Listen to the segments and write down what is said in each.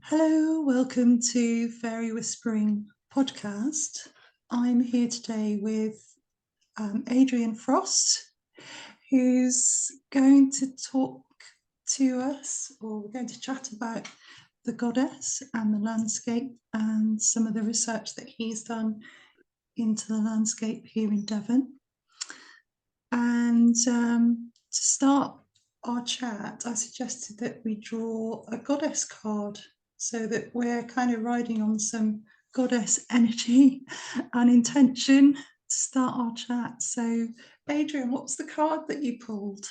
Hello, welcome to Faerie Whispering podcast. I'm here today with Adrian Frost, who's going to talk to us, or we're going to chat about the goddess and the landscape and some of the research that he's done into the landscape here in Devon. And to start our chat, I suggested that we draw a goddess card so that we're kind of riding on some goddess energy and intention to start our chat. So, Adrian, what's the card that you pulled?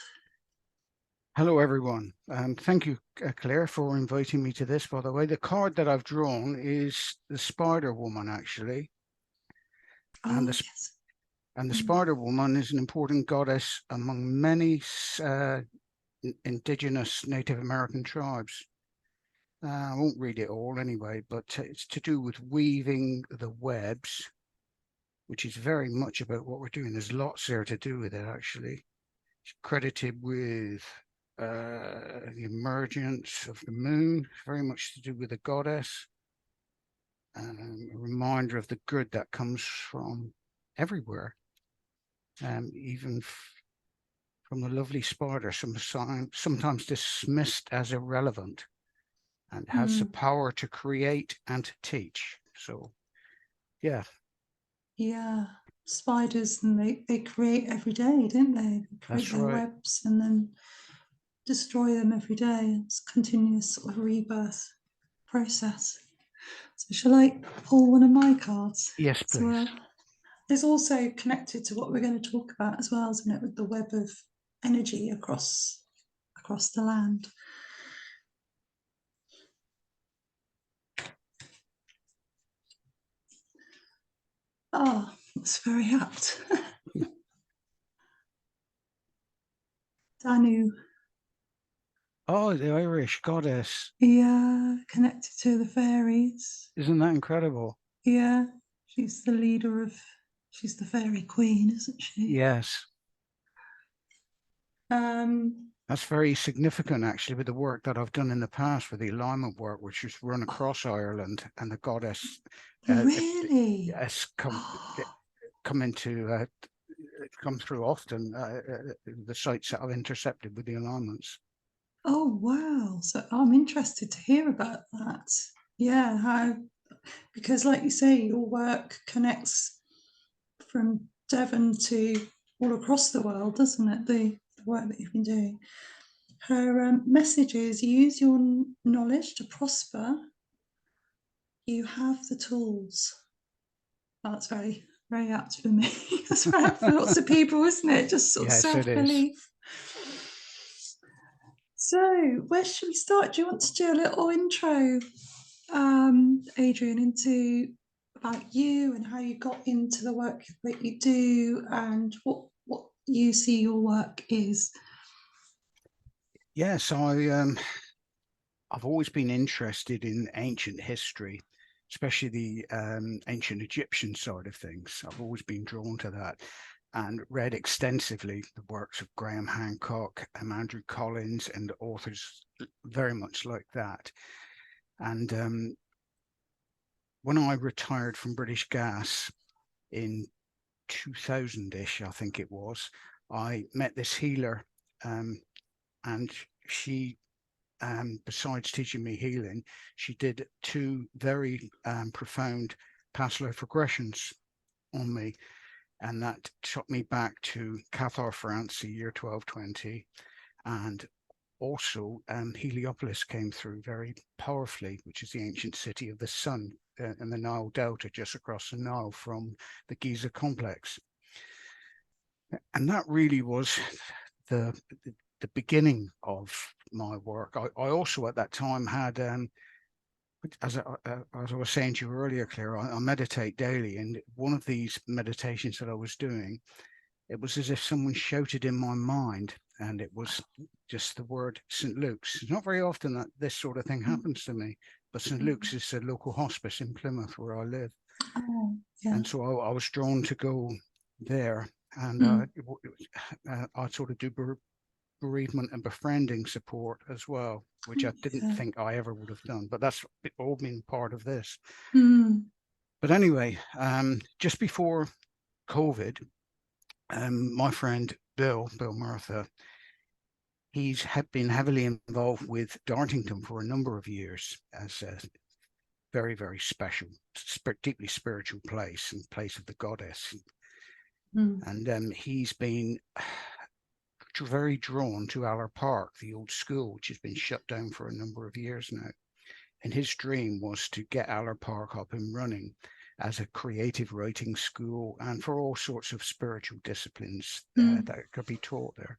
Hello, everyone. Thank you, Claire, for inviting me to this. By the way, the card that I've drawn is the Spider Woman, actually. Oh, yes. And the Spider Woman is an important goddess among many indigenous Native American tribes. I won't read it all anyway, but it's to do with weaving the webs, which is very much about what we're doing. There's lots there to do with it, actually. It's credited with the emergence of the moon, very much to do with the goddess. A reminder of the good that comes from everywhere, even from the lovely spider, sometimes dismissed as irrelevant, and has the power to create and to teach. So, yeah. Yeah, spiders, and they create every day, don't they? They create That's their right. webs and then destroy them every day. It's a continuous sort of rebirth process. So shall I pull one of my cards? Yes, please. There's also connected to what we're going to talk about as well, isn't it, with the web of energy across the land. Oh, that's very apt. Danu. Oh, the Irish goddess. Yeah, connected to the fairies. Isn't that incredible? Yeah, she's the fairy queen, isn't she? Yes. Um, That's very significant, actually, with the work that I've done in the past with the alignment work, which is run across Ireland, and the goddess really? has come through often. The sites that I've intercepted with the alignments. Oh wow! So I'm interested to hear about that. Yeah, because like you say, your work connects from Devon to all across the world, doesn't it? The work that you've been doing. Her message is: use your knowledge to prosper. You have the tools. Oh, that's very, very apt for me. That's very apt for lots of people, isn't it? Just sort of Yes, it is. self-belief. So, where should we start? Do you want to do a little intro, Adrian, into about you and how you got into the work that you do and what you see your work is? Yes, I've always been interested in ancient history, especially the ancient Egyptian side of things. I've always been drawn to that and read extensively the works of Graham Hancock and Andrew Collins and authors very much like that. And when I retired from British Gas in 2000-ish, I think it was, I met this healer, and she, besides teaching me healing, she did two very profound past life regressions on me, and that took me back to Cathar, France, the year 1220, and also Helipolis came through very powerfully, which is the ancient city of the sun in the Nile Delta, just across the Nile from the Giza complex. And that really was the beginning of my work. I also at that time had, as I was saying to you earlier, Claire, I meditate daily, and one of these meditations that I was doing, it was as if someone shouted in my mind, and it was just the word St. Luke's. It's not very often that this sort of thing happens to me, but St. Luke's is a local hospice in Plymouth where I live. Oh, yeah. And so I was drawn to go there, and I sort of do bereavement and befriending support as well. which I didn't think I ever would have done, but that's all been part of this. But anyway, just before COVID, my friend Bill Murtha, he's been heavily involved with Dartington for a number of years as a very, very special, deeply spiritual place and place of the goddess. And he's been very drawn to Aller Park, the old school, which has been shut down for a number of years now. And his dream was to get Aller Park up and running as a creative writing school and for all sorts of spiritual disciplines that could be taught there.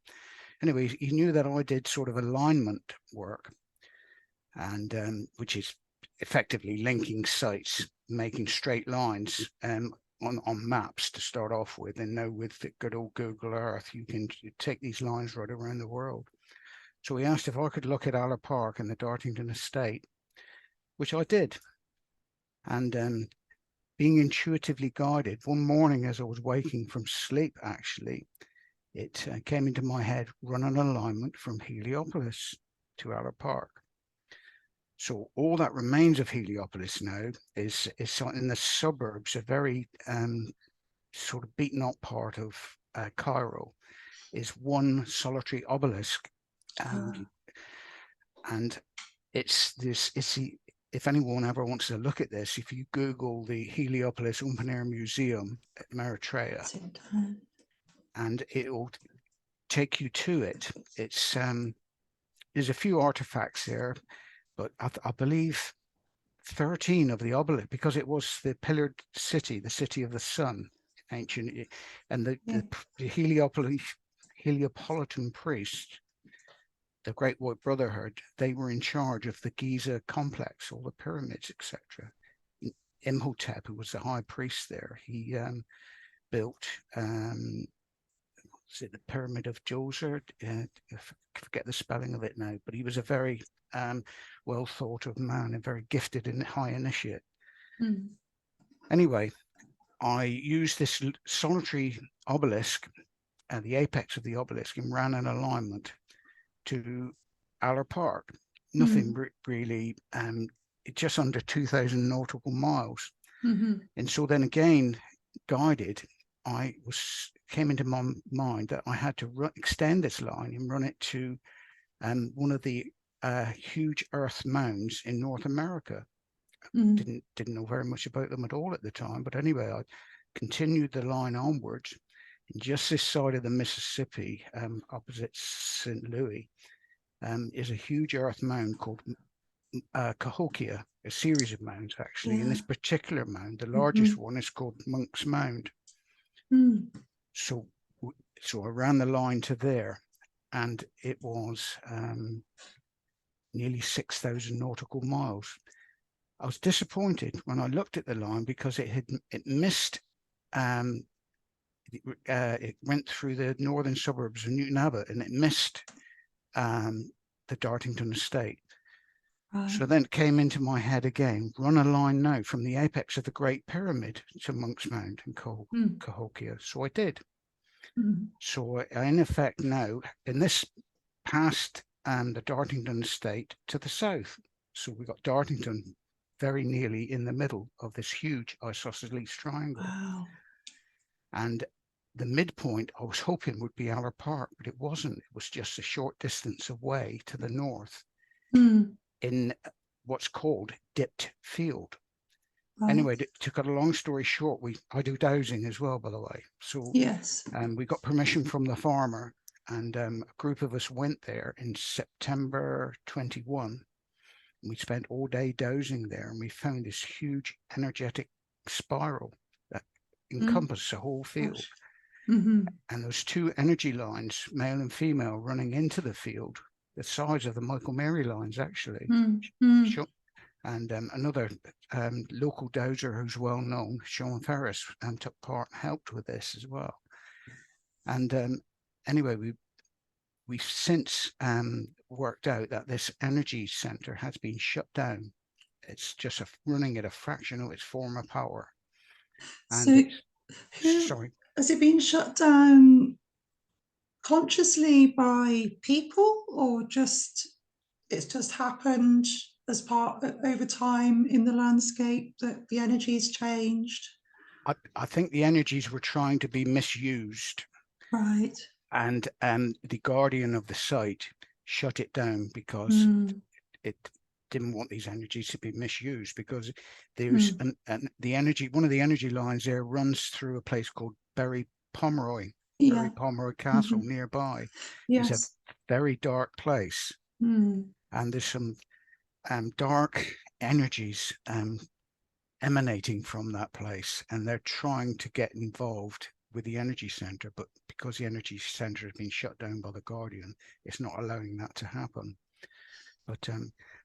Anyway, he knew that I did sort of alignment work, and which is effectively linking sites, making straight lines on maps to start off with. And now with the good old Google Earth, you can take these lines right around the world. So he asked if I could look at Aller Park and the Dartington estate, which I did. And being intuitively guided, one morning as I was waking from sleep, actually, it came into my head, run an alignment from Helipolis to Aller Park. So all that remains of Helipolis now is in the suburbs, a very sort of beaten up part of Cairo, is one solitary obelisk. And it's the, if anyone ever wants to look at this, if you Google the Helipolis Open Air Museum at Eritrea, and it will take you to it. It's there's a few artifacts there, but I believe 13 of the obelisk, because it was the pillared city, the city of the sun, ancient, and the Heliopolitan priest, the Great White Brotherhood, they were in charge of the Giza complex, all the pyramids, etc. Imhotep, who was the high priest there, he built is it the Pyramid of Djoser? I forget the spelling of it now, but he was a very well thought of man and very gifted and high initiate. Anyway, I used this solitary obelisk at the apex of the obelisk and ran an alignment to Aller Park. Nothing really, just under 2,000 nautical miles. And so then again, guided, came into my mind that I had to extend this line and run it to one of the huge earth mounds in North America. Didn't know very much about them at all at the time, but anyway, I continued the line onwards. And just this side of the Mississippi, opposite St. Louis, is a huge earth mound called Cahokia, a series of mounds actually. In this particular mound, the largest one is called Monk's Mound. So I ran the line to there, and it was nearly 6,000 nautical miles. I was disappointed when I looked at the line because it missed. It went through the northern suburbs of Newton Abbot, and it missed the Dartington estate. So then it came into my head again, run a line now from the apex of the Great Pyramid to Monk's Mound and Cahokia. So I did. So I, in effect now, in this past the Dartington estate to the south. So we got Dartington very nearly in the middle of this huge isosceles triangle. And the midpoint I was hoping would be Aller Park, but it wasn't. It was just a short distance away to the north in what's called dipped field. Anyway, to cut a long story short, I do dowsing as well, by the way. So we got permission from the farmer, and a group of us went there in September 21. We spent all day dowsing there, and we found this huge energetic spiral that encompassed the whole field. And those two energy lines, male and female, running into the field, the size of the Michael Mary lines, actually. And another local dowser who's well known, Sean Ferris, took part and helped with this as well. And anyway, we've since worked out that this energy center has been shut down. It's just running at a fraction of its former power. And has it been shut down consciously by people or just it's just happened as part over time in the landscape that the energy's changed? I think the energies were trying to be misused, Right. and the guardian of the site shut it down because Mm. it didn't want these energies to be misused, because there's Mm. the energy, one of the energy lines there runs through a place called Berry Pomeroy Yeah. Castle Mm-hmm. nearby. It's a Yes. very dark place, Mm. and there's some dark energies emanating from that place, and they're trying to get involved with the energy center, but because the energy center has been shut down by the guardian, it's not allowing that to happen. But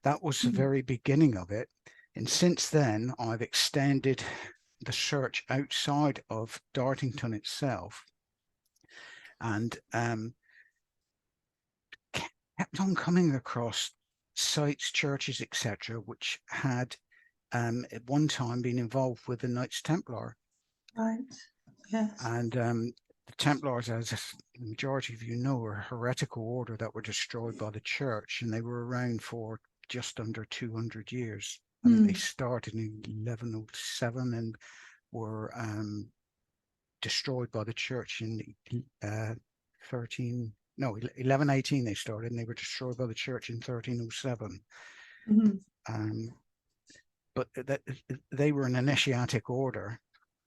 that was the Mm. very beginning of it, and since then I've extended the search outside of Dartington itself, and kept on coming across sites, churches, etc., which had at one time been involved with the Knights Templar. Right. Yes. And the Templars, as the majority of you know, were a heretical order that were destroyed by the church, and they were around for just under 200 years. I think they Mm. started in 1107 and were destroyed by the church in 1118 they started, and they were destroyed by the church in 1307. Mm-hmm. But they were an initiatic order,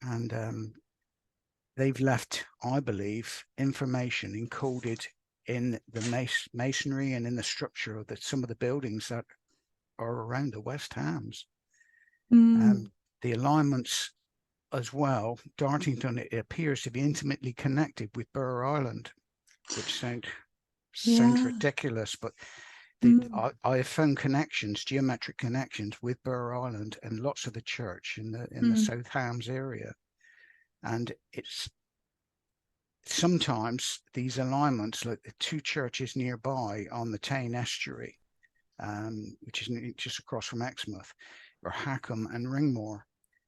and they've left, I believe, information encoded in the masonry and in the structure of some of the buildings that are around the West Hams. Mm. The alignments as well, Dartington, it appears to be intimately connected with Burr Island, which sounds Yeah. ridiculous, but Mm. I have found connections, geometric connections with Burr Island and lots of the church in the Mm. South Hams area. And it's sometimes these alignments, like the two churches nearby on the Tyne estuary, which is just across from Exmouth, or Hackham and Ringmore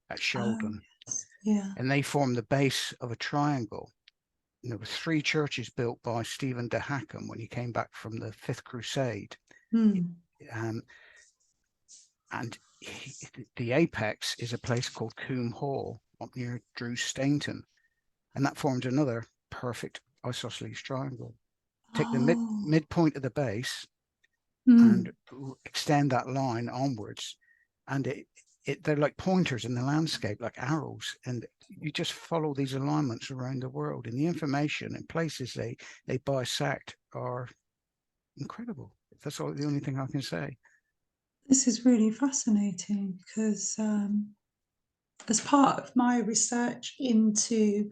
at Oh, Sheldon, yes. Yeah. and they form the base of a triangle. And there were three churches built by Stephen de Hackham when he came back from the Fifth Crusade. Mm. Um, and the apex is a place called Coombe Hall up near Drew Stainton, and that forms another perfect isosceles triangle. Take the Oh. midpoint of the base and Mm. extend that line onwards, and they're like pointers in the landscape, like arrows, and you just follow these alignments around the world, and the information and places they bisect are incredible. That's the only thing I can say. This is really fascinating because as part of my research into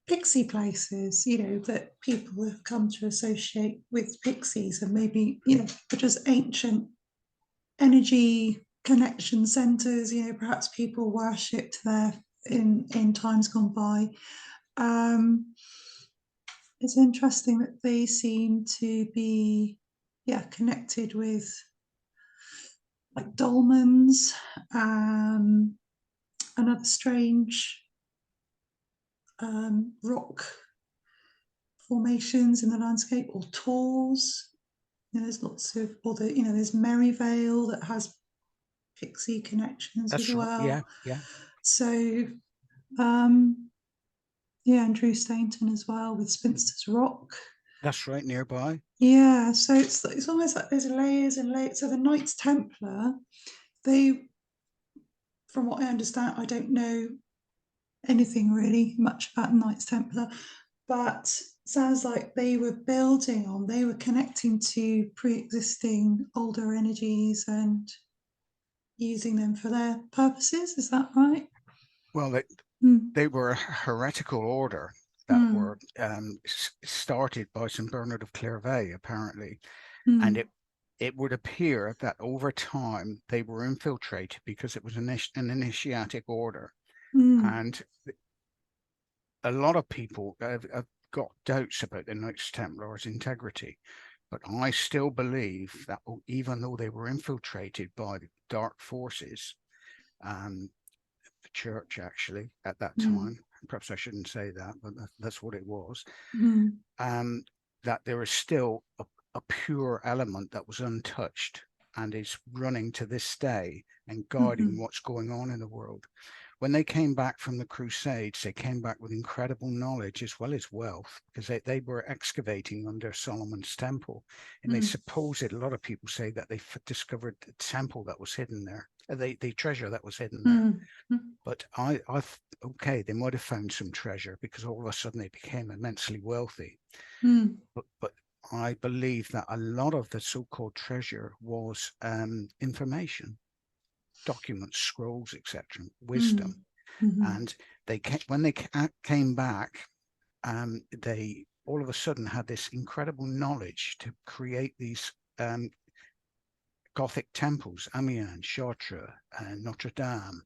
pixie places, that people have come to associate with pixies and maybe, just ancient energy connection centers, perhaps people worshipped there in times gone by. Um, it's interesting that they seem to be, connected with like dolmens, and other strange rock formations in the landscape, or tors. There's lots of other, there's Merivale that has pixie connections as That's right. Yeah, well. yeah. So, yeah, and Drew Stainton as well with Spinster's Rock. That's right, nearby. Yeah, so it's almost like there's layers and layers. So the Knights Templar, they, from what I understand, I don't know anything really much about Knights Templar, but sounds like they were connecting to pre-existing older energies and using them for their purposes. Is that right? Well, Mm. they were a heretical order that Mm. were started by St. Bernard of Clairvaux, apparently, and Mm. it would appear that over time they were infiltrated because it was an initiatic order, Mm. and a lot of people have got doubts about the Knights Templars' integrity. But I still believe that even though they were infiltrated by the dark forces, the church actually at that Mm. time, perhaps I shouldn't say that, but that's what it was, Mm. that there is still a pure element that was untouched and is running to this day and guiding what's going on in the world. When they came back from the Crusades, they came back with incredible knowledge as well as wealth, because they were excavating under Solomon's temple. And they supposed, a lot of people say that they discovered the temple that was hidden there, the treasure that was hidden there. But okay, they might have found some treasure because all of a sudden they became immensely wealthy. But I believe that a lot of the so-called treasure was information, documents, scrolls, etc., wisdom. And they when they came back, they all of a sudden had this incredible knowledge to create these Gothic temples, Amiens, Chartres, Notre Dame.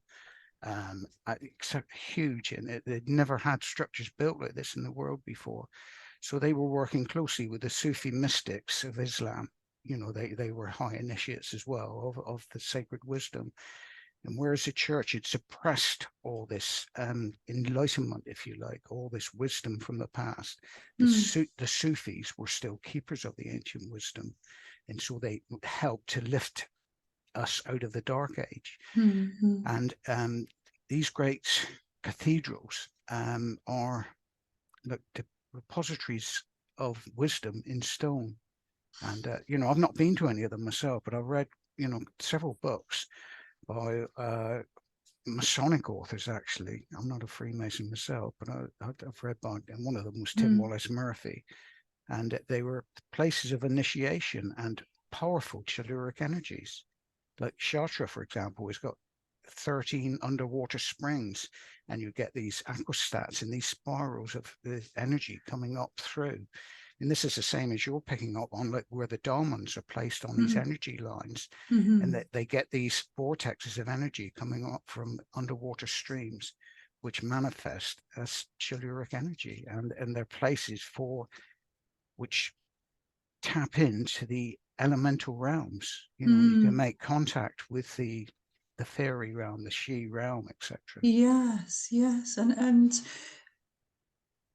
Huge, and they'd never had structures built like this in the world before. So they were working closely with the Sufi mystics of Islam. They were high initiates as well of the sacred wisdom. And whereas the church had suppressed all this enlightenment, if you like, all this wisdom from the past, the Sufis were still keepers of the ancient wisdom. And so they helped to lift us out of the dark age. And these great cathedrals are the repositories of wisdom in stone. And, I've not been to any of them myself, but I've read, several books by Masonic authors, actually. I'm not a Freemason myself, but I've read by, and one of them was Tim Wallace Murphy. And they were places of initiation and powerful telluric energies. Like Chartres, for example, has got 13 underwater springs, and you get these aquastats and these spirals of the energy coming up through. And this is the same as you're picking up on, like where the diamonds are placed on these energy lines, and that they get these vortexes of energy coming up from underwater streams, which manifest as telluric energy, and they're places which tap into the elemental realms. You can make contact with the fairy realm, the she realm, etc. Yes, and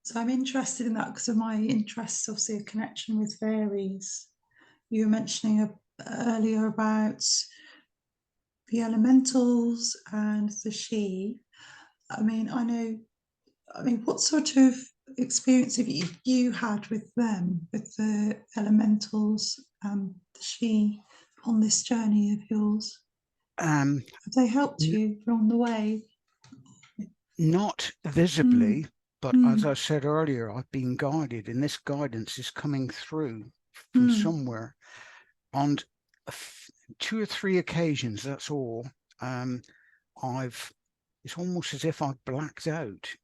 so I'm interested in that because of my interest, obviously, a connection with fairies. You were mentioning earlier about the elementals and the she. What sort of experience have you had with them, with the elementals and the she, on this journey of yours? Have they helped you along the way? Not visibly, but as I said earlier, I've been guided, and this guidance is coming through from somewhere. On 2 or 3 occasions, that's all. It's almost as if I've blacked out,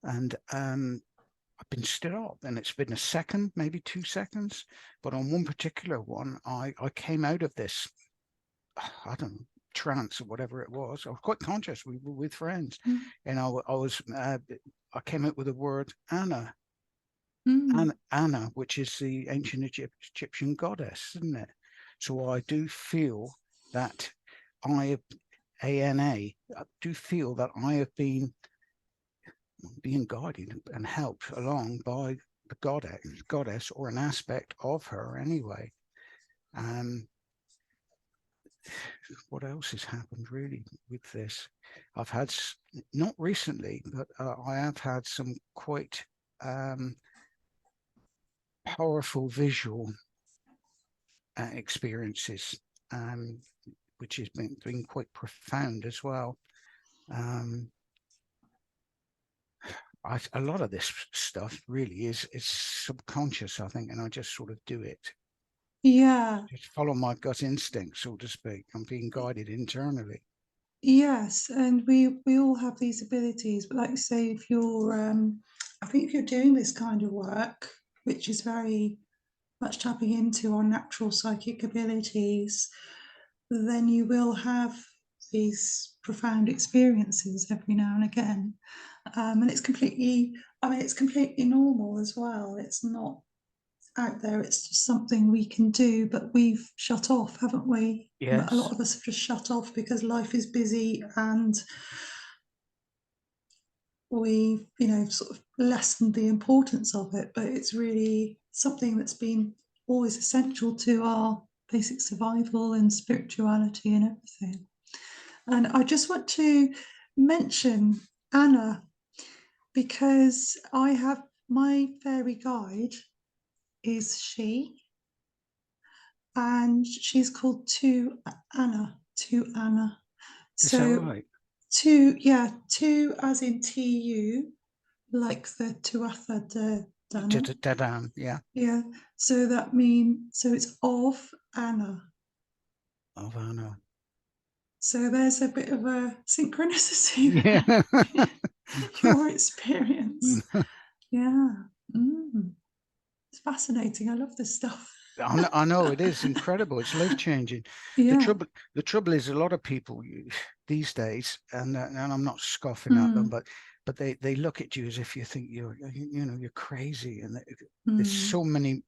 and I've been stood up, and it's been a second, maybe 2 seconds. But on one particular one, I came out of this, I don't know, trance or whatever it was. I was quite conscious. We were with friends, and I came out with the word Anna, Anna, which is the ancient Egyptian goddess, isn't it? So I do feel that ANA, I do feel that I have been being guided and helped along by the goddess, or an aspect of her anyway. What else has happened really with this? I've had, not recently, but I have had some quite powerful visual experiences, which has been quite profound as well. A lot of this stuff really is subconscious, I think, and I just sort of do it. Yeah. Just follow my gut instinct, so to speak. I'm being guided internally. Yes, and we all have these abilities, but like you say, if you're I think if you're doing this kind of work, which is very much tapping into our natural psychic abilities, then you will have these profound experiences every now and again. And it's completely normal as well. It's not out there, it's just something we can do, but we've shut off, haven't we? Yes. A lot of us have just shut off because life is busy, and we've sort of lessened the importance of it. But it's really something that's been always essential to our basic survival and spirituality and everything. And I just want to mention Anna, because I have my fairy guide is she, and she's called To Anna. To Anna. Is that So right? two as in TU, like the Tuatha De Danann. Dedan, yeah. Yeah. So it's of Anna. Of Anna. So there's a bit of a synchronicity Yeah. there. Your experience. Yeah. Mm. It's fascinating. I love this stuff. I know it is incredible. It's life changing. The Yeah. trouble, the trouble is, a lot of people these days, and I'm not scoffing at them, Mm. but they look at you as if you think you're crazy, and there's Mm. so many,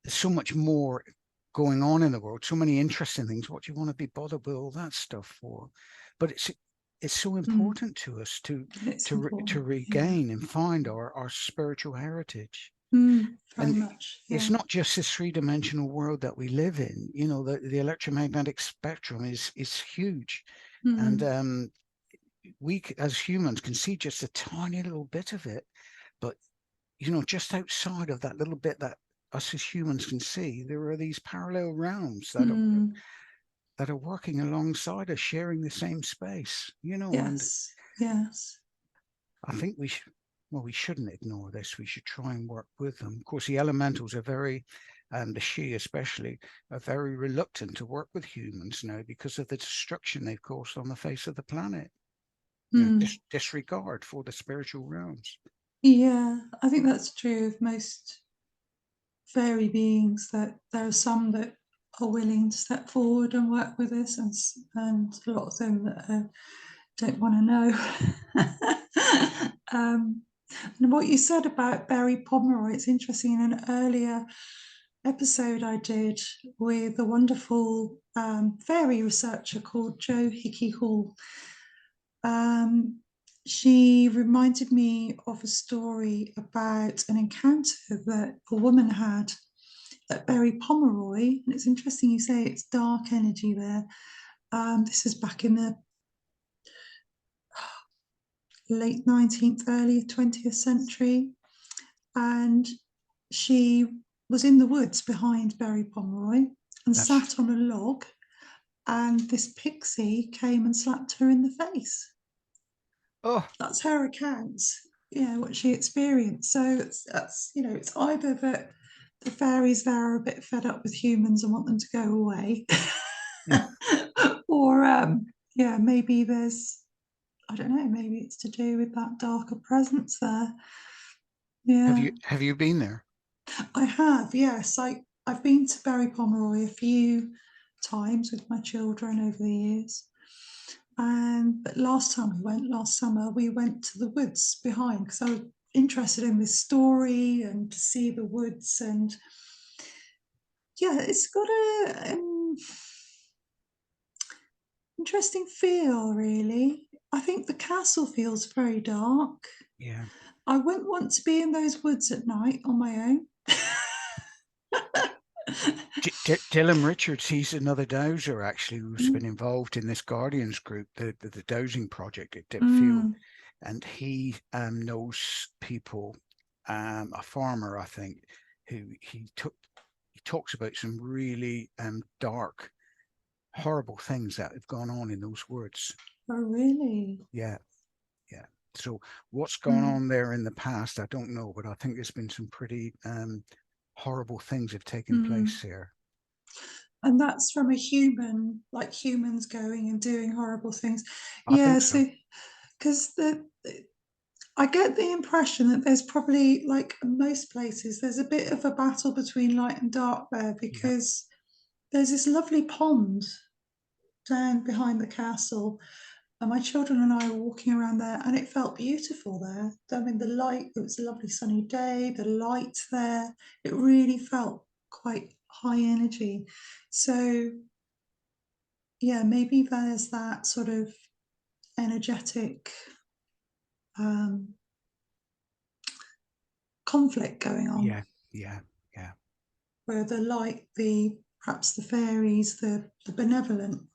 there's so much more going on in the world, so many interesting things. What do you want to be bothered with all that stuff for? But it's so Mm. important to us It's to important. Yeah. regain and find our spiritual heritage. Very And much. it's Yeah. not just this three-dimensional world that we live in. You know, the electromagnetic spectrum is huge, and Mm. we as humans can see just a tiny little bit of it. But just outside of that little bit that us as humans can see, there are these parallel realms Mm. that are working alongside us, sharing the same space. And Yes. Yes. I think we shouldn't ignore this. We should try and work with them. Of course, the elementals are very, and the She especially, are very reluctant to work with humans now because of the destruction they've caused on the face of the planet. Mm. Disregard for the spiritual realms. Yeah. I think that's true of most fairy beings, that there are some that are willing to step forward and work with us, and a lot of them that don't want to know. And what you said about Barry Pomeroy, it's interesting. In an earlier episode I did with a wonderful fairy researcher called Jo Hickey Hall, she reminded me of a story about an encounter that a woman had at Barry Pomeroy. And it's interesting you say it's dark energy there. This is back in the late 19th, early 20th century. And she was in the woods behind Barry Pomeroy and That's sat on a log. And this pixie came and slapped her in the face. oh That's her account, what she experienced. So it's either that the fairies there are a bit fed up with humans and want them to go away, or maybe I don't know, maybe it's to do with that darker presence there. have Yeah, you been there? I have. Yes, I've been to Barry Pomeroy a few times with my children over the years. But last time we went, last summer, we went to the woods behind because I was interested in this story and to see the woods. And yeah, it's got a interesting feel, really. I think the castle feels very dark. Yeah. I wouldn't want to be in those woods at night on my own. Dylan Richards, he's another dowser actually who's Mm. been involved in this Guardians group, the dowsing project at Dipfield, Mm. and he knows people, a farmer I think, who he talks about some really dark, horrible things that have gone on in those woods. Oh, really? Yeah, yeah. So what's gone Mm. on there in the past, I don't know, but I think there's been some pretty horrible things have taken Mm. place here. And that's from a human, like humans going and doing horrible things. I Yeah, think so. so because I get the impression that there's probably, like most places, there's a bit of a battle between light and dark there, Yeah. because there's this lovely pond down behind the castle. And my children and I were walking around there, and it felt beautiful there. I mean, the light, it was a lovely sunny day, the light there, it really felt quite high energy. So, yeah, maybe there's that sort of energetic conflict going on. Yeah, yeah, yeah. where the light, perhaps the fairies, the benevolent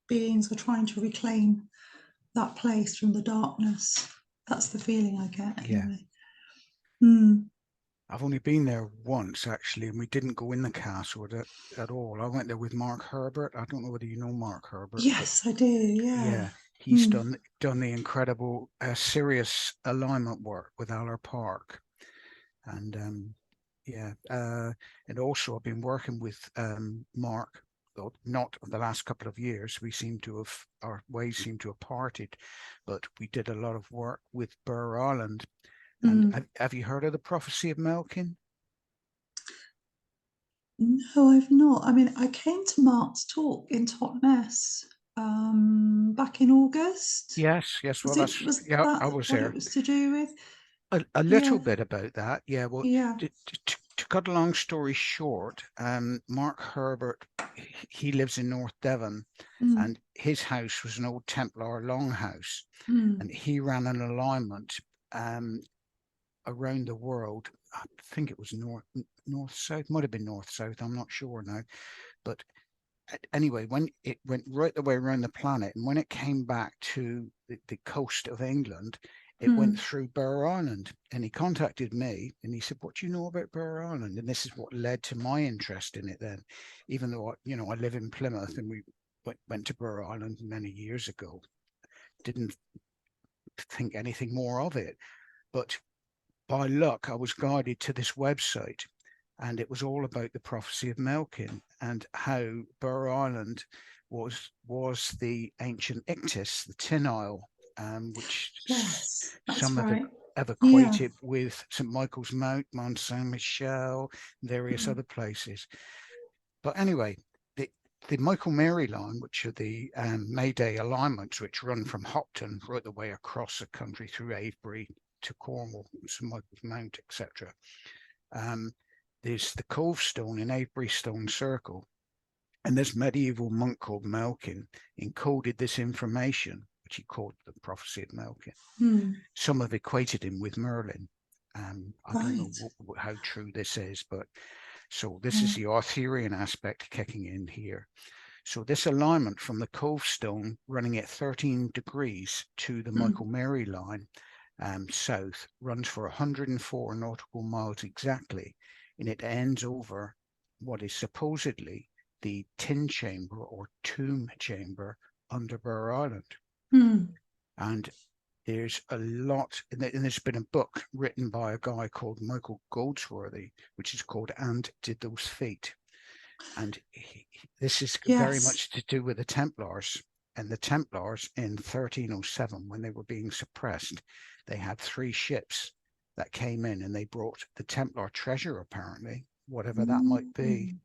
beings are trying to reclaim that place from the darkness. That's the feeling I get Yeah. anyway. Mm. I've only been there once actually, and we didn't go in the castle at all. I went there with Mark Herbert. I don't know whether you know Mark Herbert, but Yes, I do. Yeah. yeah, he's Mm. done the incredible Sirius alignment work with Aller Park, and and also I've been working with Mark. Though not the last couple of years, our ways seem to have parted, but we did a lot of work with Burr Island. And have you heard of the prophecy of Melkin? No, I've not. I mean, I came to Mark's talk in Totnes back in August. Yes, yes. Well, Was yeah, I that was what it there. was to do with? A little Yeah. bit about that. Yeah. Well, Yeah. to cut a long story short, Mark Herbert, he lives in North Devon, Mm. and his house was an old Templar longhouse, Mm. and he ran an alignment around the world. I think it was north south, might have been north south. I'm not sure now, but anyway, when it went right the way around the planet, and when it came back to the coast of England, it went through Burr Island. And he contacted me and he said, "What do you know about Burr Island?" And this is what led to my interest in it then, even though I live in Plymouth and we went to Burr Island many years ago. Didn't think anything more of it. But by luck, I was guided to this website, and it was all about the prophecy of Melkin and how Burr Island was the ancient Ictus, the Tin Isle, which Yes, some that's right. have Yeah. equated with St Michael's Mount, Mont Saint Michel, various other places. But anyway, the Michael Mary line, which are the Mayday alignments, which run from Hopton right the way across the country through Avebury to Cornwall, St Michael's Mount, etc. There's the Cove Stone in Avebury Stone Circle, and this medieval monk called Melkin encoded this information, which he called the prophecy of Melkin. Some have equated him with Merlin. I don't know how true this is, but so this is the Arthurian aspect kicking in here. So this alignment from the Cove Stone running at 13 degrees to the Michael Mary line south runs for 104 nautical miles exactly, and it ends over what is supposedly the tin chamber or tomb chamber under Burr Island. And there's a lot, and there's been a book written by a guy called Michael Goldsworthy, which is called And Did Those Feet? And this is very much to do with the Templars. And the Templars in 1307, when they were being suppressed, they had 3 ships that came in and they brought the Templar treasure, apparently, whatever that might be,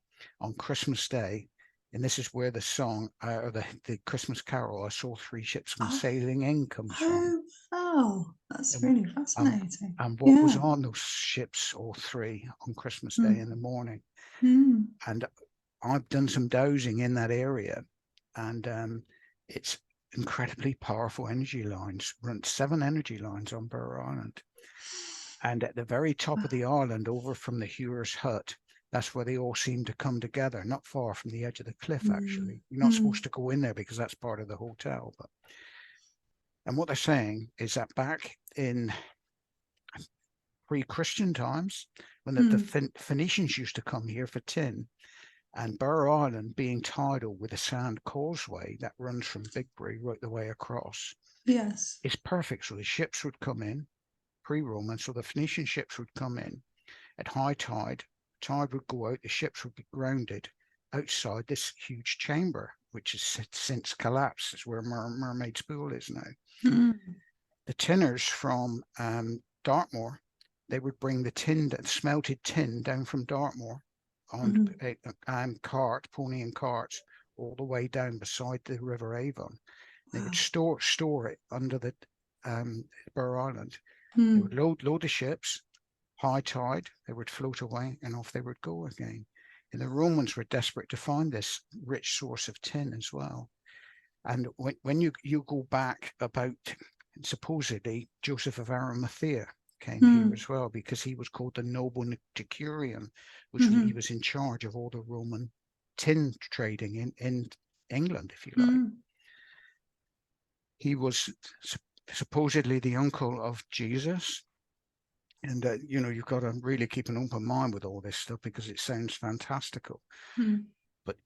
on Christmas Day. And this is where the song, or the Christmas carol, "I saw 3 ships come sailing in" comes from. Oh, that's really fascinating. And what was on those ships, all 3, on Christmas Day in the morning. And I've done some dowsing in that area, and it's incredibly powerful energy lines. Run 7 energy lines on Burr Island. And at the very top of the island, over from the Hewer's hut, that's where they all seem to come together, not far from the edge of the cliff, actually. You're not supposed to go in there because that's part of the hotel. And what they're saying is that back in pre-Christian times, when the Phoenicians used to come here for tin, and Burr Island being tidal with a sand causeway that runs from Bigbury right the way across, it's perfect. So the ships would come in, pre-Roman, so the Phoenician ships would come in at high tide, tide would go out, the ships would be grounded outside this huge chamber, which has since collapsed. It's where Mermaid's Pool is now. The tinners from Dartmoor, they would bring the smelted tin down from Dartmoor on pony and carts all the way down beside the River Avon. They would store it under the Burr Island. They would load the ships, high tide, they would float away and off they would go again. And the Romans were desperate to find this rich source of tin as well. And when you go back about supposedly Joseph of Arimathea came here as well, because he was called the noble Nicturian, which he was in charge of all the Roman tin trading in England, if you like. He was supposedly the uncle of Jesus. And, you know, you've got to really keep an open mind with all this stuff because it sounds fantastical. But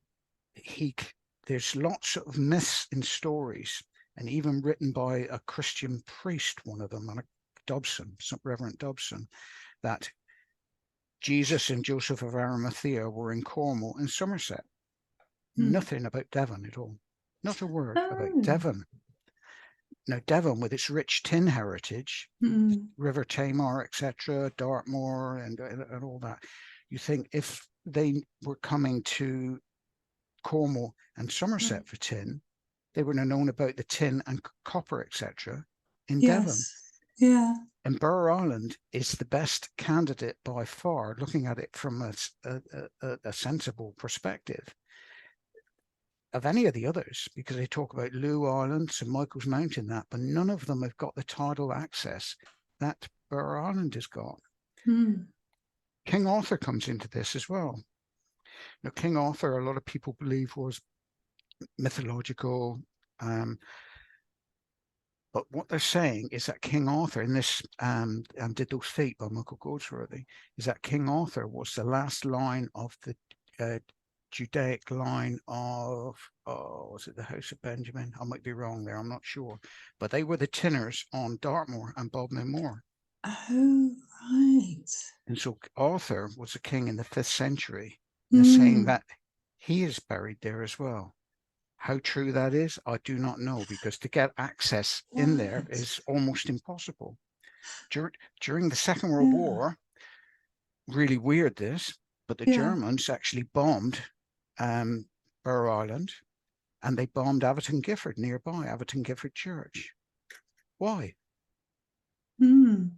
there's lots of myths and stories, and even written by a Christian priest, one of them, Dobson, Reverend Dobson, that Jesus and Joseph of Arimathea were in Cornwall and Somerset. Nothing about Devon at all. Not a word about Devon. Now, Devon, with its rich tin heritage, River Tamar, etc., Dartmoor, and all that, you think if they were coming to Cornwall and Somerset for tin, they would have known about the tin and copper, etc., in Devon. Yeah. And Burr Island is the best candidate by far, looking at it from a sensible perspective, of any of the others, because they talk about Lewis Island, St Michael's Mountain, that, but none of them have got the tidal access that Burr Island has got. King Arthur comes into this as well. Now, King Arthur, a lot of people believe was mythological, but what they're saying is that King Arthur, in this Did Those Feet by Michael Goldsworthy, is that King Arthur was the last line of the Judaic line of, was it the House of Benjamin? I might be wrong there, I'm not sure. But they were the tinners on Dartmoor and Bodmin Moor. Oh, right. And so Arthur was a king in the 5th century. And they're saying that he is buried there as well. How true that is, I do not know, because to get access in there is almost impossible. During the Second World War, really weird this, but the Germans actually bombed Burr Island, and they bombed Averton Gifford nearby, Averton Gifford Church. Why? Doesn't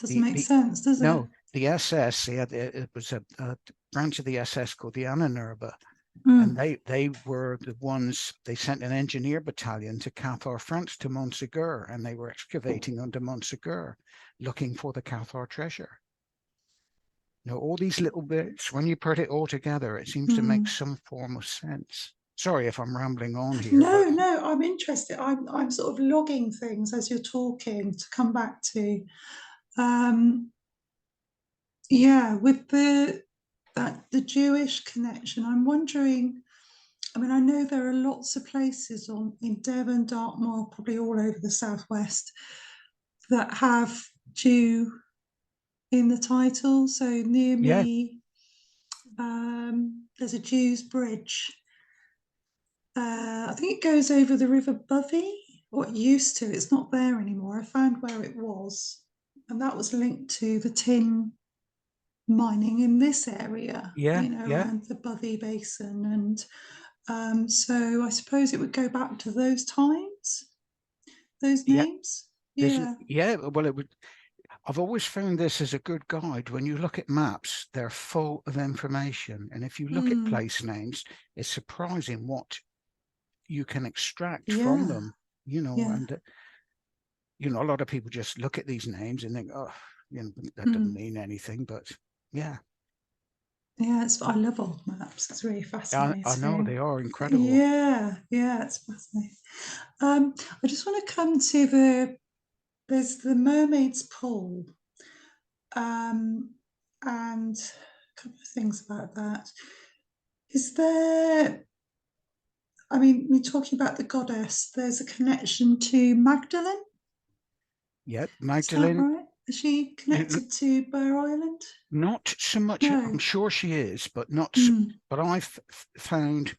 make sense, does it? No, the SS, it was a branch of the SS called the Ahnenerbe, and they were the ones, they sent an engineer battalion to Cathar, France, to Montségur, and they were excavating under Montségur, looking for the Cathar treasure. Now, all these little bits, when you put it all together, it seems to make some form of sense. Sorry if I'm rambling on here. No, I'm interested. I'm sort of logging things as you're talking to come back to. With the Jewish connection, I'm wondering. I mean, I know there are lots of places in Devon, Dartmoor, probably all over the southwest, that have Jew in the title. So near me, there's a Jew's Bridge. I think it goes over the River Bovey, or it used to. It's not there anymore. I found where it was, and that was linked to the tin mining in this area, around the Bovey Basin. And so I suppose it would go back to those times, those names. Well, it would. I've always found this as a good guide. When you look at maps, they're full of information. And if you look at place names, it's surprising what you can extract from them, and, a lot of people just look at these names and think, that doesn't mean anything, but I love old maps. It's really fascinating. I know, they are incredible. It's fascinating. I just want to come to there's the Mermaid's Pool, and a couple of things about that. Is there, I mean, we're talking about the goddess, there's a connection to Magdalene? Yeah, Magdalene. Is that right? Is she connected to Burr Island? Not so much. No. I'm sure she is, but not. But I've found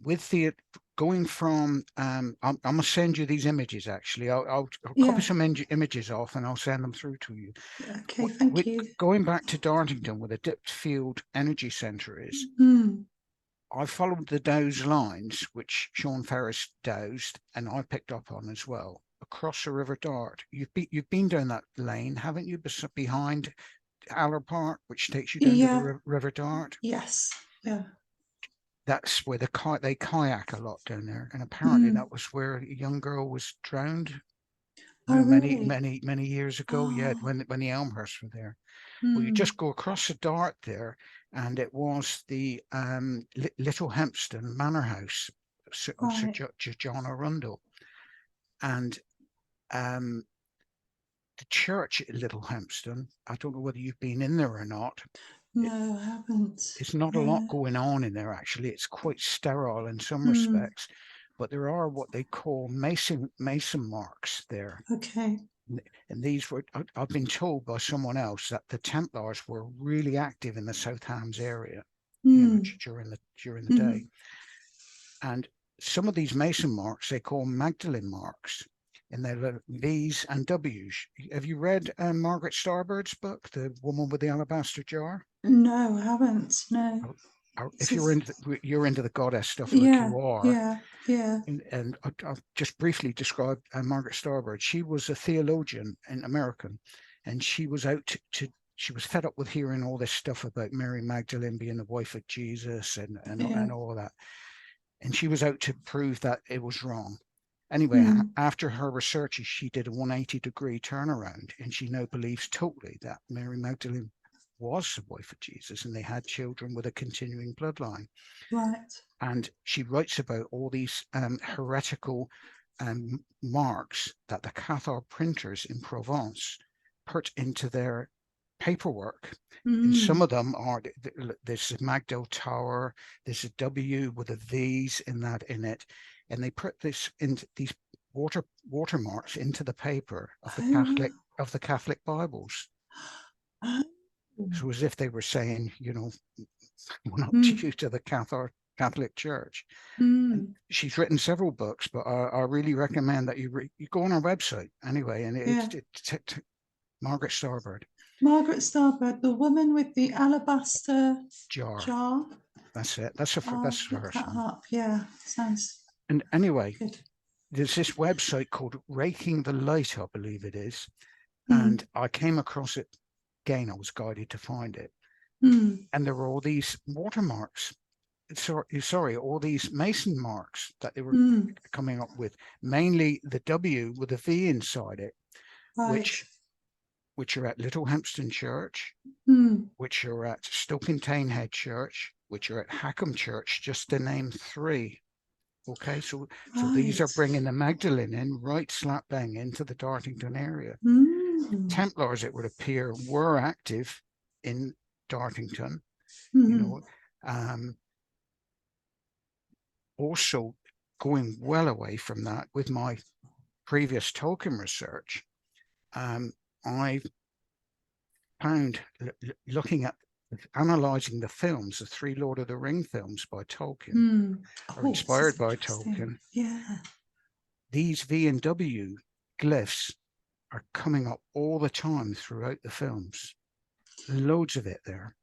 with the going from. I'm going to send you these images. Actually, I'll copy some images off and I'll send them through to you. Okay, thank you. Going back to Dartington, where the dipped field energy centre is. I followed the Dow's lines, which Sean Ferris dowsed, and I picked up on as well, across the River Dart. You've been down that lane, haven't you? Behind Aller Park, which takes you down to the River Dart. Yes. Yeah. That's where they kayak a lot down there, and apparently that was where a young girl was drowned. Oh, many years ago. Yeah, Oh. when the Elmhursts were there. Well, you Mm. just go across the Dart there, and it was the Little Hempston Manor House of Sir Right. John Arundel, and the church at Little Hempston. I don't know whether you've been in there or not. No, I haven't. It's not a lot No. going on in there, actually. It's quite sterile in some Mm. respects, but there are what they call mason marks there. Okay. And these were, I've been told by someone else that the Templars were really active in the South Hams area, during the day. And some of these mason marks they call Magdalene marks, and they're V's and W's. Have you read Margaret Starbird's book, The Woman with the Alabaster Jar? No, I haven't. No. If you're into the goddess stuff like Yeah, you are, yeah. and I'll just briefly describe Margaret Starbird. She was a theologian and American, and she was she was fed up with hearing all this stuff about Mary Magdalene being the wife of Jesus and all that, and she was out to prove that it was wrong. Anyway, after her researches, she did a 180-degree turnaround, and she now believes totally that Mary Magdalene was the wife of Jesus, and they had children with a continuing bloodline. Right. And she writes about all these heretical marks that the Cathar printers in Provence put into their paperwork. And some of them are, there's a Magdal Tower, there's a W with a V's in it, and they put this into these watermarks into the paper of the Catholic Bibles. So as if they were saying, we're not due to the Catholic Church. And she's written several books, but I really recommend that you go on her website anyway, and it's Margaret Starbird. Margaret Starbird, the woman with the alabaster jar. That's it. That's the first one. Up. Yeah, sounds. And anyway, good. There's this website called Raking the Light, I believe it is, and I came across it again. I was guided to find it, and there were all these watermarks. Sorry, all these mason marks that they were coming up with, mainly the W with a V inside it, right. which are at Little Hempston Church, which are at Stoke-on-Tyne Head Church, which are at Hackham Church, just to name three. Okay, so these are bringing the Magdalene in right slap bang into the Dartington area. Templars, it would appear, were active in Dartington, also going well away from that with my previous Tolkien research. I found, looking at analysing the films, the three Lord of the Ring films by Tolkien, are inspired by Tolkien. Yeah. These V and W glyphs are coming up all the time throughout the films. Loads of it there.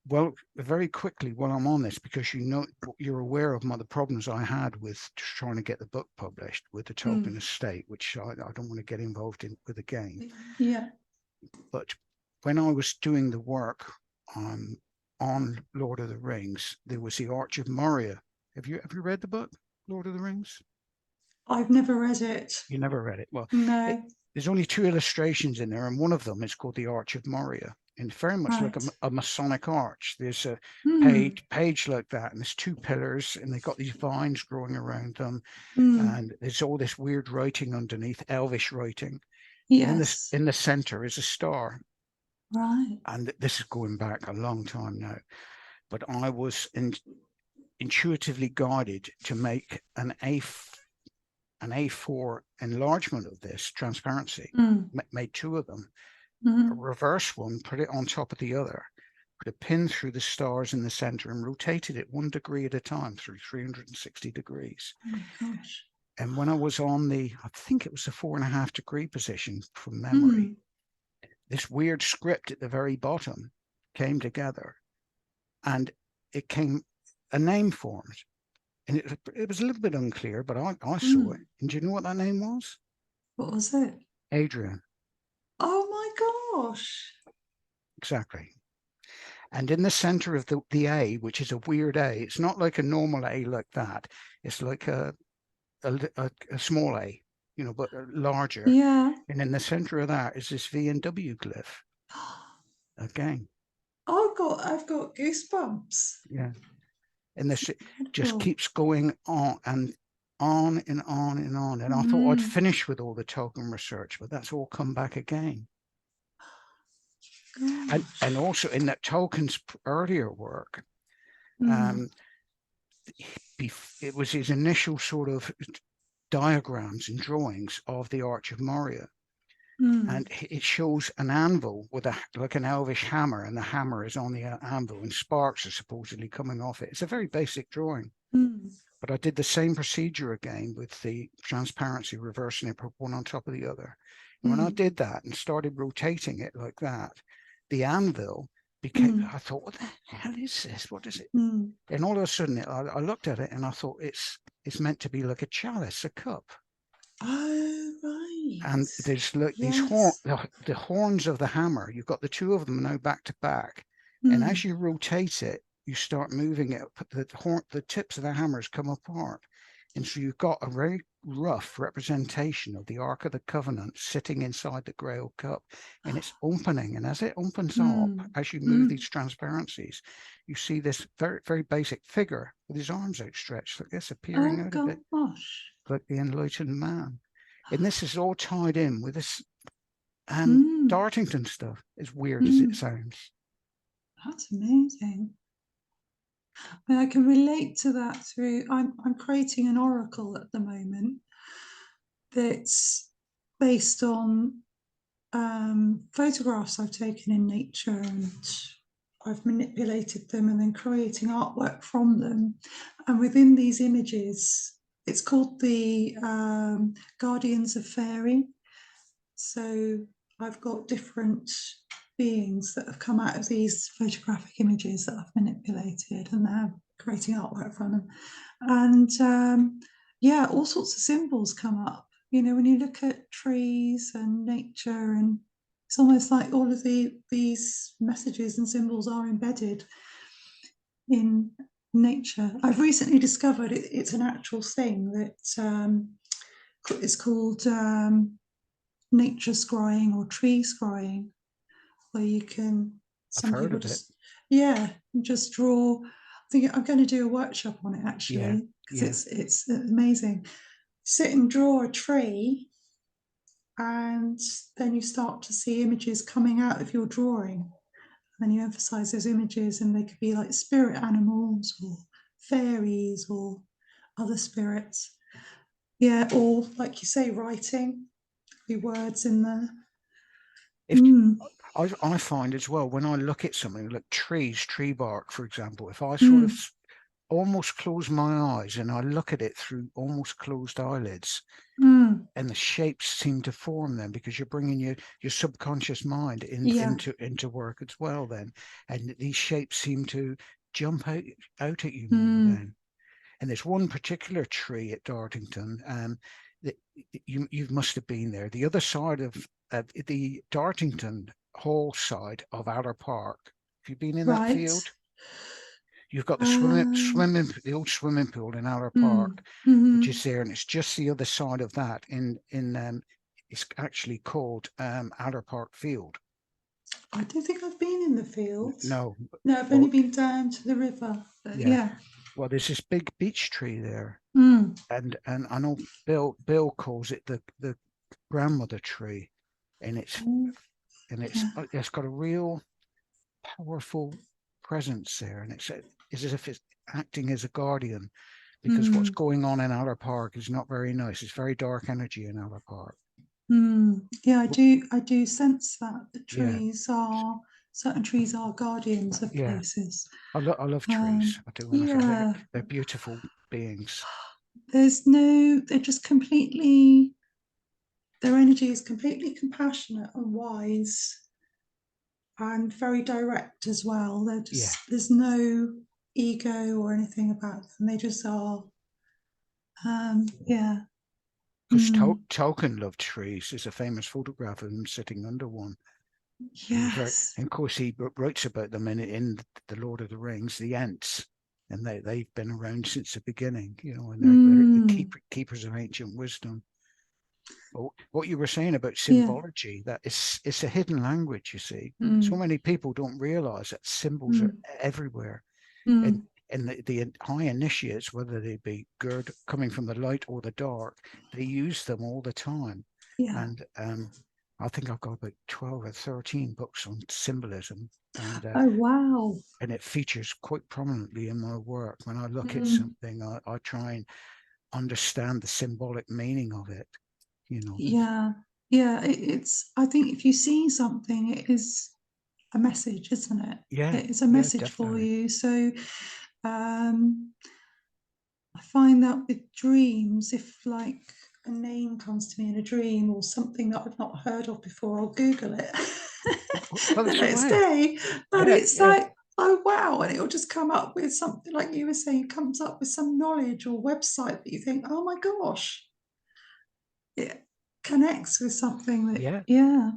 Well, very quickly while I'm on this, because you're aware of the problems I had with trying to get the book published with the Tolkien estate, which I don't want to get involved in with again. Yeah. But when I was doing the work on Lord of the Rings, there was the Arch of Moria. Have you read the book, Lord of the Rings? I've never read it. You never read it? Well, no. There's only two illustrations in there, and one of them is called the Arch of Moria, and very much like a Masonic arch. There's a page like that, and there's two pillars, and they've got these vines growing around them, and there's all this weird writing underneath, elvish writing. Yes. And in the center is a star. Right. And this is going back a long time now, but I was intuitively guided to make an A4 enlargement of this transparency. Made two of them, a reverse one, put it on top of the other, put a pin through the stars in the center, and rotated it 1 degree at a time through 360 degrees. Oh my gosh. And when I was on I think it was the 4.5 degree position from memory, this weird script at the very bottom came together, and it came a name formed. And it was a little bit unclear, but I saw it. And do you know what that name was? What was it? Adrian. Oh my gosh. Exactly. And in the center of the A, which is a weird A, it's not like a normal A like that. It's like a small A. but larger. Yeah. And in the center of that is this V and W glyph again. I've got goosebumps. Yeah. And this just Incredible. keeps going on and on and on and on. And I thought I'd finish with all the token research, but that's all come back again. And also in that Tolkien's earlier work, it was his initial sort of diagrams and drawings of the Arch of Moria. And it shows an anvil with like an elvish hammer, and the hammer is on the anvil and sparks are supposedly coming off it. It's a very basic drawing. But I did the same procedure again with the transparency, reversing it, put one on top of the other. And when I did that and started rotating it like that, the anvil became, I thought, what the hell is this? What is it? And all of a sudden, I looked at it and I thought, it's meant to be like a chalice, a cup. Oh, right. And there's like these the horns of the hammer. You've got the two of them now back to back. And as you rotate it, you start moving it. The tips of the hammers come apart. And so you've got a very rough representation of the Ark of the Covenant sitting inside the Grail cup, and it's opening. And as it opens up, as you move these transparencies, you see this very, very basic figure with his arms outstretched like this, appearing out of it, like the enlightened man. And this is all tied in with this Dartington stuff, as weird as it sounds. That's amazing. I mean, I can relate to that through, I'm creating an oracle at the moment that's based on photographs I've taken in nature, and I've manipulated them and then creating artwork from them. And within these images, it's called the Guardians of Faerie. So I've got different beings that have come out of these photographic images that I've manipulated, and they're creating artwork from them. And yeah, all sorts of symbols come up. When you look at trees and nature, and it's almost like all of these messages and symbols are embedded in nature. I've recently discovered it's an actual thing that is called nature scrying or tree scrying, where you can, I've heard of it. Just draw. I think I'm going to do a workshop on it actually, because it's amazing. Sit and draw a tree, and then you start to see images coming out of your drawing. And you emphasize those images, and they could be like spirit animals or fairies or other spirits. Yeah, or like you say, writing, be words in there. I find as well, when I look at something like trees, tree bark, for example, if I sort of almost close my eyes and I look at it through almost closed eyelids, and the shapes seem to form then, because you're bringing your subconscious mind into work as well then, and these shapes seem to jump out at you more then. And there's one particular tree at Dartington that you must have been there. The other side of the Dartington Hall side of Aller Park. Have you been in that field? You've got the the old swimming pool in Aller Park, which is there, and it's just the other side of that. It's actually called Aller Park Field. I don't think I've been in the field. No, I've only been down to the river. Well, there's this big beech tree there, and I know Bill calls it the grandmother tree, and it's got a real powerful presence there, and it's as if it's acting as a guardian, because what's going on in Aller Park is not very nice. It's very dark energy in Aller Park. Yeah, I do sense that the trees are, certain trees are guardians of places. I love trees. I do. They're beautiful beings. They're just completely, their energy is completely compassionate and wise, and very direct as well. They're just, there's no ego or anything about them. They just are. Because Tolkien loved trees. There's a famous photograph of him sitting under one. Yes. And of course, he writes about them in The Lord of the Rings, the Ents, and they've been around since the beginning, and they're the keepers of ancient wisdom. Well, what you were saying about Yeah. symbology, that it's a hidden language, you see. So Mm. many people don't realize that symbols are Mm. everywhere. And Mm. the high initiates, whether they be good coming from the light or the dark, they use them all the time. Yeah. And I think I've got about 12 or 13 books on symbolism, Oh, wow. and it features quite prominently in my work. When I look at Mm. something, I try and understand the symbolic meaning of it. You know. Yeah. Yeah. It's, I think if you see something, it is a message, isn't it? Yeah, It is a yeah, message for definitely. you. So I find that with dreams, if like a name comes to me in a dream or something that I've not heard of before, I'll Google it Well, the that's the next way. day. And Yeah, it's yeah, like, oh wow. And it'll just come up with something like you were saying, it comes up with some knowledge or website that you think, oh my gosh, it connects with something that, yeah. yeah.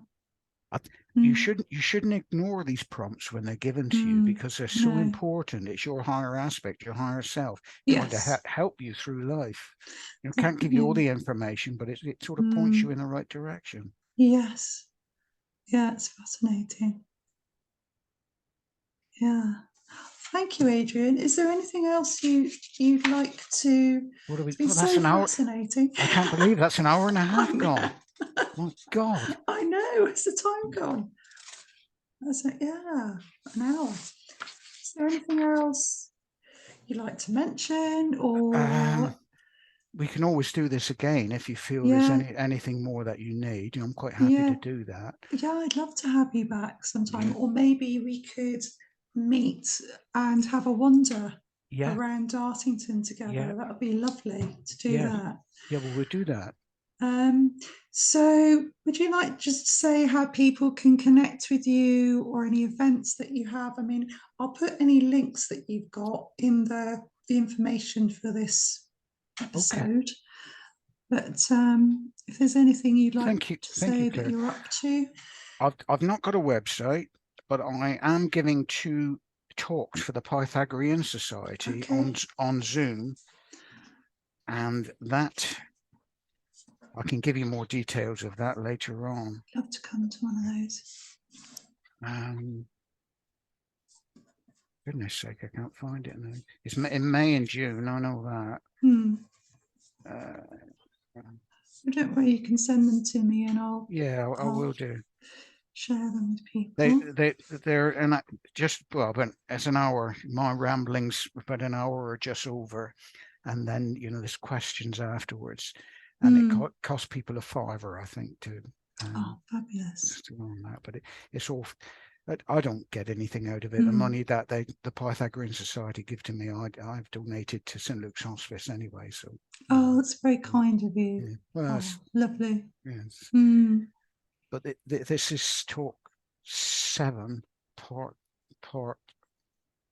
You Mm. shouldn't ignore these prompts when they're given to you, Mm. because they're so No. important. It's your higher aspect, your higher self, trying to Yes. help you through life. You know, can't give you all Definitely. the information, but it sort of points you Mm. in the right direction. Yes. Yeah, it's fascinating. Yeah. Thank you, Adrian. Is there anything else you'd like to? What are we? It's been Oh, that's so an hour. fascinating. I can't believe that's an hour and a I half gone. know. My God. I know. It's the time gone. That's it. Yeah, an hour. Is there anything else you'd like to mention, or We can always do this again if you feel there's yeah, anything more that you need. You know, I'm quite happy yeah, to do that. yeah? I'd love to have you back sometime, Yeah, or maybe we could meet and have a wander yeah, around Dartington yeah, together. That would be lovely to do yeah, that. yeah. Well, we'll do that. So would you like just to say how people can connect with you or any events that you have? I mean, I'll put any links that you've got in the information for this Okay. episode. But if there's anything you'd like to Thank you, say that Claire. you're up to, I've not got a website, but I am giving 2 talks for the Pythagorean Society okay, on Zoom, and that I can give you more details of that later on. love to come to one of those. Goodness sake, I can't find it now. It's in May and June. I know that. Don't worry, you can send them to me and Yeah, I I'll will do. share them with people. They're and just well, but it's an hour. My ramblings about an hour or just over, and then there's questions afterwards, and it costs people a fiver, I think, to Oh, fabulous. go on that. But it's all. I don't get anything out of it. The money that the Pythagorean Society give to me, I've donated to St Luke's Hospice anyway. So. Oh, that's very kind of you. Yeah. Well, Oh, lovely. yes. Mm. But this is talk 7, part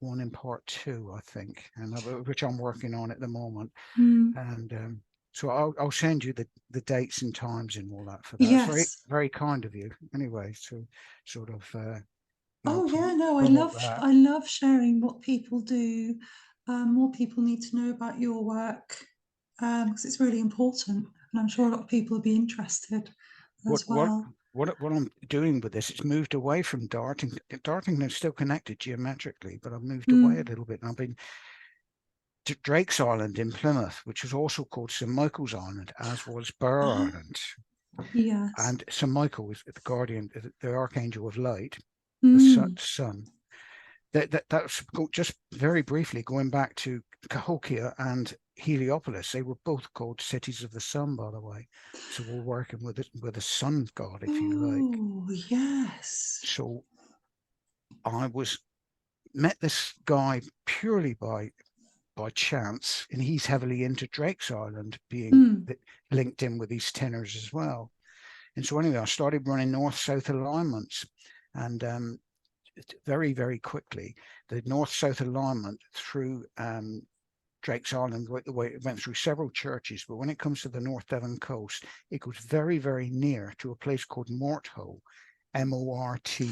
1 and part 2, I think, and which I'm working on at the moment. And so I'll send you the dates and times and all that for that. It's very, Yes. very kind of you. Anyway, to sort of Oh yeah, no, promote that. I love sharing what people do. More people need to know about your work because it's really important, and I'm sure a lot of people will be interested What as what well. what I'm doing with this, it's moved away from Dartington. Dartington is still connected geometrically, but I've moved away a little bit. And I've been to Drake's Island in Plymouth, which was also called St Michael's Island, as was Burr Island. Yes. And St Michael is the guardian, the archangel of light, the sun. That's just very briefly going back to Cahokia and Helipolis. They were both called cities of the sun, by the way. So we're working with the sun god, if you like. Oh yes. So I met this guy purely by chance, and he's heavily into Drake's Island, being linked in with these tenors as well. And so anyway, I started running north-south alignments, and very, very quickly, the north-south alignment through Drake's Island, the way it went through several churches, but when it comes to the North Devon coast, it goes very, very near to a place called Morte, Morte.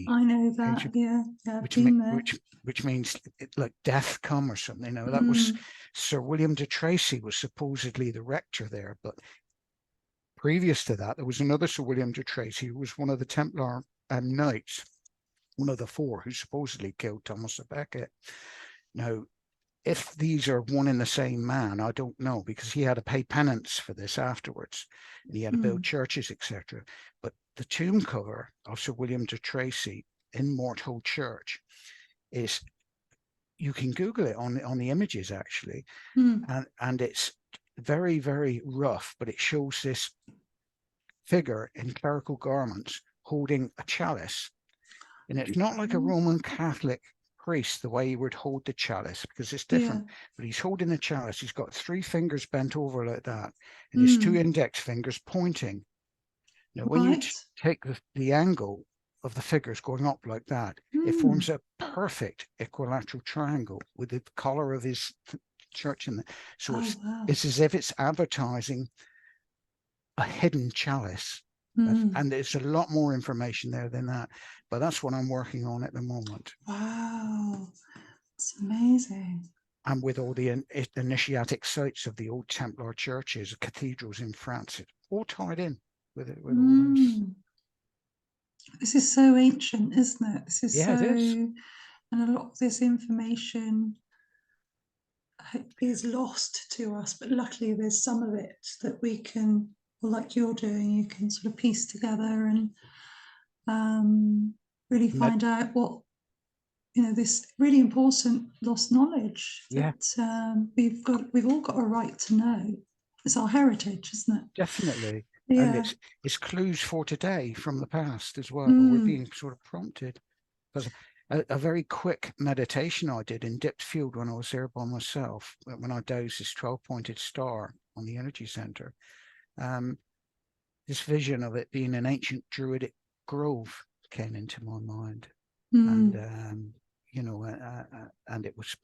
I know that. Yeah, I've been there. Which means like death come or something. That was Sir William de Tracy was supposedly the rector there, but previous to that, there was another Sir William de Tracy, who was one of the Templar knights, one of the 4 who supposedly killed Thomas à Becket. Now, if these are one and the same man, I don't know, because he had to pay penance for this afterwards, and he had to build churches, etc. But the tomb cover of Sir William de Tracy in Morthold Church is, you can Google it on the images actually, and it's very, very rough, but it shows this figure in clerical garments holding a chalice, and it's not like a Roman Catholic priest the way he would hold the chalice, because it's different. But he's holding the chalice, he's got 3 fingers bent over like that, and his 2 index fingers pointing. Now when you take the angle of the figures going up like that, it forms a perfect equilateral triangle with the collar of his church in there. So it's as if it's advertising a hidden chalice. And there's a lot more information there than that, but that's what I'm working on at the moment. Wow, it's amazing. And with all the initiatic sites of the old Templar churches, cathedrals in France, it's all tied in with it, with all this. This is so ancient, isn't it? This is it is. And a lot of this information is lost to us, but luckily there's some of it that we can, well, like you're doing, you can sort of piece together and really find out what, this really important lost knowledge that we've all got a right to know. It's our heritage, isn't it? Definitely. And it's clues for today from the past as well. We're being sort of prompted. Because a very quick meditation I did in Dipped Field when I was there by myself, when I dozed this 12-pointed star on the energy center, this vision of it being an ancient druidic grove came into my mind. And and it was,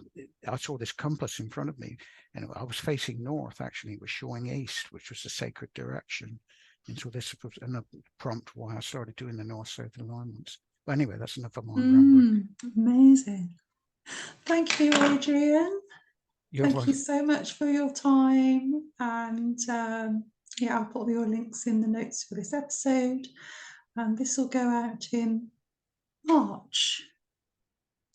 I saw this compass in front of me, and I was facing north. Actually, it was showing east, which was the sacred direction. And so this was a prompt why I started doing the north-south alignments. But anyway, that's enough of my rambling. Amazing. Thank you, Adrian. Thank you so much for your time. And I'll put all your links in the notes for this episode. And this will go out in March.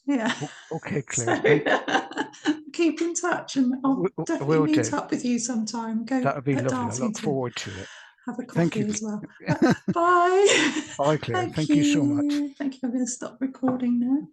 Yeah. Okay, Claire. So, keep in touch, and I'll definitely meet up with you sometime. Go. That would be lovely. Dartington. I look forward to it. Have a coffee as well. Bye. Bye, Claire. Thank you so much. Thank you. I'm going to stop recording now.